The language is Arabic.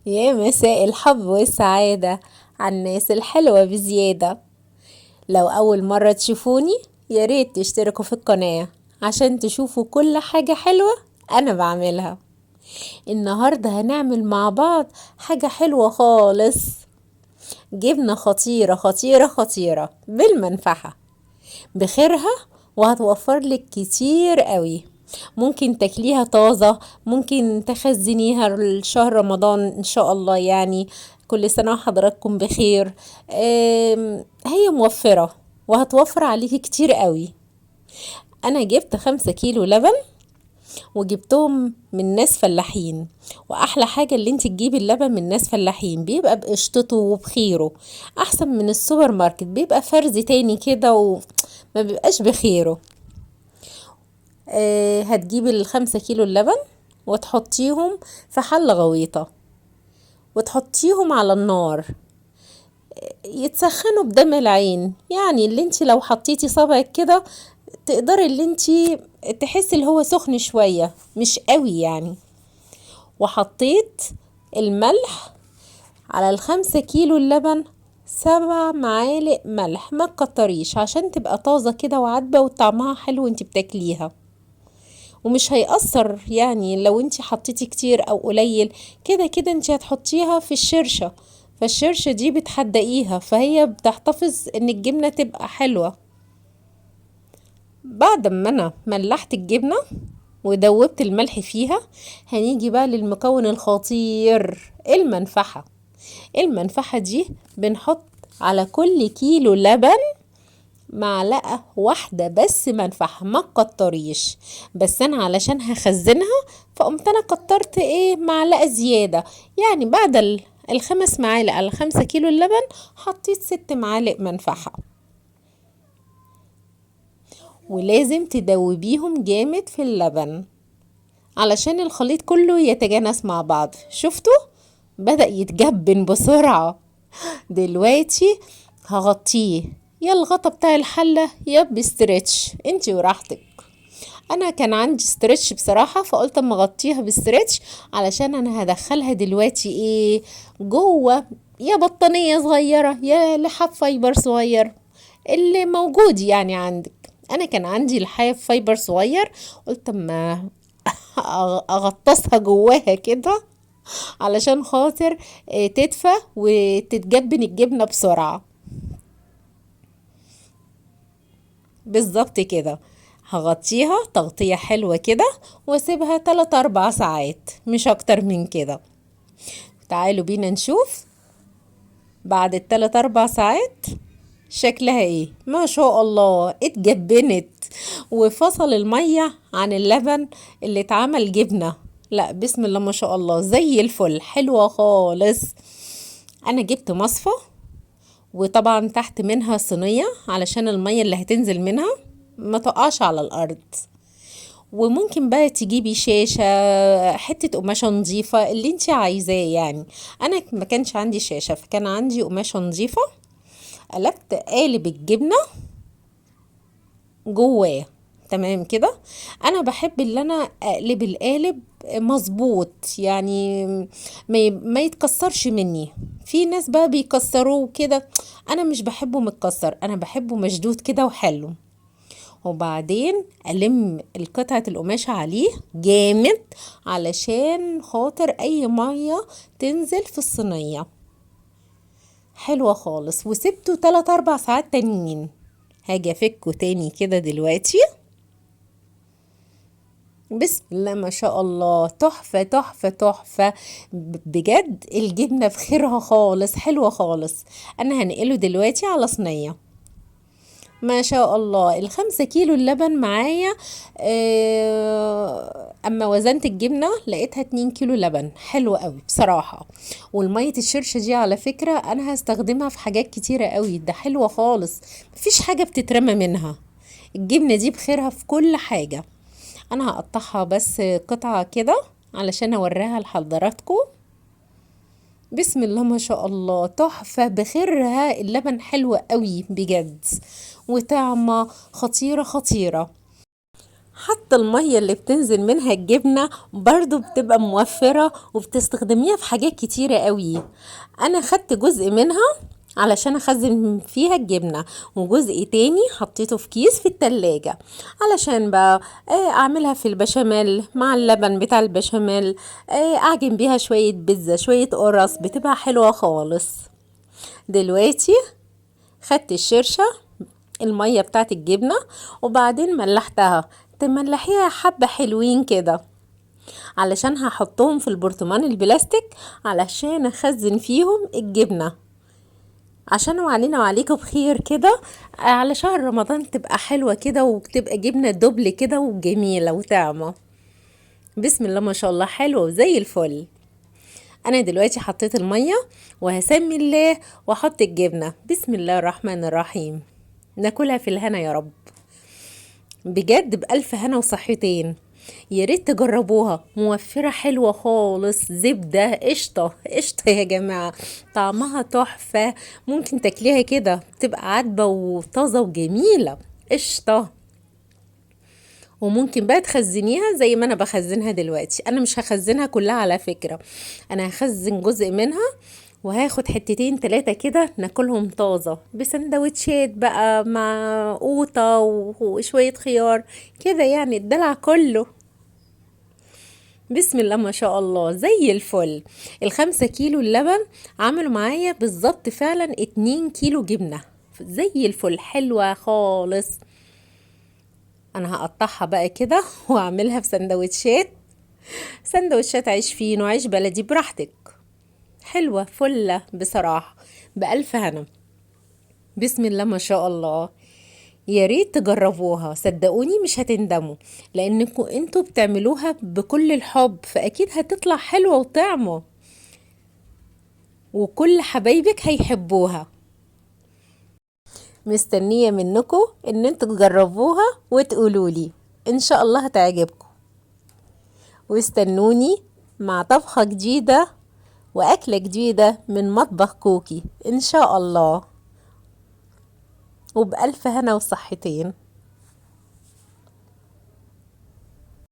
يا مساء الحب والسعادة على الناس الحلوة بزيادة. لو أول مرة تشوفوني ياريت تشتركوا في القناة عشان تشوفوا كل حاجة حلوة أنا بعملها. النهاردة هنعمل مع بعض حاجة حلوة خالص، جبنة خطيرة خطيرة خطيرة بالمنفعة بخيرها، وهتوفر لك كتير قوي. ممكن تاكليها طازة، ممكن تخزنيها لشهر رمضان ان شاء الله يعني. كل سنة وحضراتكم بخير. هي موفرة وهتوفر عليكي كتير قوي. انا جبت 5 كيلو لبن وجبتهم من ناس فلاحين، واحلى حاجة اللي انت تجيبي اللبن من ناس فلاحين بيبقى بقشطته وبخيره، احسن من السوبر ماركت بيبقى فرز تاني كده وما بيبقاش بخيره. هتجيبي ال5 كيلو اللبن وتحطيهم في حلة غويطة وتحطيهم على النار يتسخنوا بدم العين، يعني اللي انت لو حطيتي صبعك كده تقدري اللي انت تحسي اللي هو سخن شوية مش قوي يعني. وحطيت الملح على ال5 كيلو اللبن، 7 معالق ملح، ما تكتريش عشان تبقى طازة كده وعدبة وطعمها حلو وانت بتاكليها، ومش هيأثر يعني لو انت حطيتي كتير او قليل. كده كده انت هتحطيها في الشرشة، فالشرشة دي بتحدقيها فهي بتحتفظ ان الجبنة تبقى حلوة. بعد ما انا ملحت الجبنة ودوبت الملح فيها، هنيجي بقى للمكون الخطير، المنفعة. المنفعة دي بنحط على كل كيلو لبن معلقة واحدة بس منفعة، ما تكتريش. بس انا علشان هخزنها فقمت انا كترت معلقة زيادة، يعني بعد ال5 معالق على 5 كيلو اللبن حطيت 6 معالق منفعة. ولازم تدوبيهم جامد في اللبن علشان الخليط كله يتجانس مع بعض. شفتوا بدأ يتجبن بسرعة. دلوقتي هغطيه، يا الغطا بتاع الحلة يا بستريتش انتي وراحتك. انا كان عندي ستريتش بصراحة فقلت اما اغطيها بستريتش علشان انا هدخلها دلوقتي جوه، يا بطانية صغيرة يا لحاف فايبر صغير اللي موجود يعني عندك. انا كان عندي لحاف فايبر صغير، قلت اما اغطسها جواها كده علشان خاطر تدفى وتتجبن الجبنة بسرعة. بالظبط كده، هغطيها تغطية حلوة كده واسيبها 3 4 ساعات مش اكتر من كده. تعالوا بينا نشوف بعد ال3 4 ساعات شكلها ما شاء الله اتجبنت وفصل المية عن اللبن اللي اتعمل جبنة. لا بسم الله ما شاء الله زي الفل، حلوة خالص. انا جبت مصفى وطبعا تحت منها صينية علشان المية اللي هتنزل منها ما تقعش على الارض. وممكن بقى تجيبي شاشة، حتة قماشة نظيفة اللي انت عايزاه يعني. انا ما كانش عندي شاشة فكان عندي قماشة نظيفة، قلبت قالب الجبنة جواه. تمام كده. انا بحب اللي انا اقلب القالب مظبوط يعني ما يتكسرش مني. في ناس بقى بيكسروه كده، انا مش بحبه متكسر، انا بحبه مشدود كده وحلو. وبعدين ألم القطعة القماشة عليه جامد علشان خاطر أي مية تنزل في الصينية. حلوة خالص، وسبته 3 4 ساعات تانيين. هاجي أفكه تاني كده دلوقتي. بسم الله ما شاء الله، تحفة تحفة تحفة. بجد الجبنة بخيرها خالص، حلوة خالص. أنا هنقله دلوقتي على صينية. ما شاء الله ال5 كيلو اللبن معايا. اما وزنت الجبنة لقيتها 2 كيلو لبن، حلو قوي بصراحة. والمية الشرشة دي على فكرة انا هستخدمها في حاجات كتيرة قوي، ده حلوة خالص. مفيش حاجة بتترمى منها، الجبنة دي بخيرها في كل حاجة. انا هقطعها بس قطعة كده علشان اوريها لحضراتكم. بسم الله ما شاء الله، تحفة بخيرها، اللبن حلو قوي بجد وطعمة خطيرة خطيرة. حتى المية اللي بتنزل منها الجبنة برضو بتبقى موفرة وبتستخدميها في حاجات كتيرة قوي. انا خدت جزء منها علشان اخزن فيها الجبنة، وجزء تاني حطيته في كيس في التلاجة علشان بقى اعملها في البشاميل مع اللبن بتاع البشاميل، اعجن بيها شوية بيتزا شوية قرص، بتبقى حلوة خالص. دلوقتي خدت الشرشة المية بتاعت الجبنة وبعدين ملحتها، تملحيها حبة حلوين كده علشان هحطهم في البرطمان البلاستيك علشان اخزن فيهم الجبنة، عشان وعلينا وعليكم بخير كده على شهر رمضان تبقى حلوة كده وتبقى جبنة دبل كده وجميلة وطعمة. بسم الله ما شاء الله حلوة وزي الفل. انا دلوقتي حطيت المية وهسمي الله واحط الجبنة. بسم الله الرحمن الرحيم. ناكلها في الهنا يا رب، بجد بألف هنا وصحتين. يا ريت تجربوها، موفرة حلوة خالص، زبدة قشطة قشطة يا جماعة، طعمها تحفة. ممكن تاكليها كده بتبقى عدبة وطازة وجميلة قشطة. وممكن بقى تخزنيها زي ما انا بخزنها دلوقتي. انا مش هخزنها كلها على فكرة، انا هخزن جزء منها وهاخد حتتين تلاتة كده ناكلهم طازة بسندوتشات بقى مع قوطة وشوية خيار كده، يعني الدلع كله. بسم الله ما شاء الله زي الفل. ال5 كيلو اللبن عملوا معايا بالظبط فعلا 2 كيلو جبنة زي الفل، حلوة خالص. انا هقطعها بقى كده واعملها في سندوتشات عيش فينو عيش بلدي براحتك، حلوة فلة بصراحة بألف هنا. بسم الله ما شاء الله. يا ريت تجربوها، صدقوني مش هتندموا، لانكم انتوا بتعملوها بكل الحب فاكيد هتطلع حلوة وطعمة، وكل حبايبك هيحبوها. مستنية منكم ان انتوا تجربوها وتقولولي، ان شاء الله هتعجبكم. واستنوني مع طبخة جديدة وأكلة جديدة من مطبخ كوكي إن شاء الله، وبألف هنا وصحتين.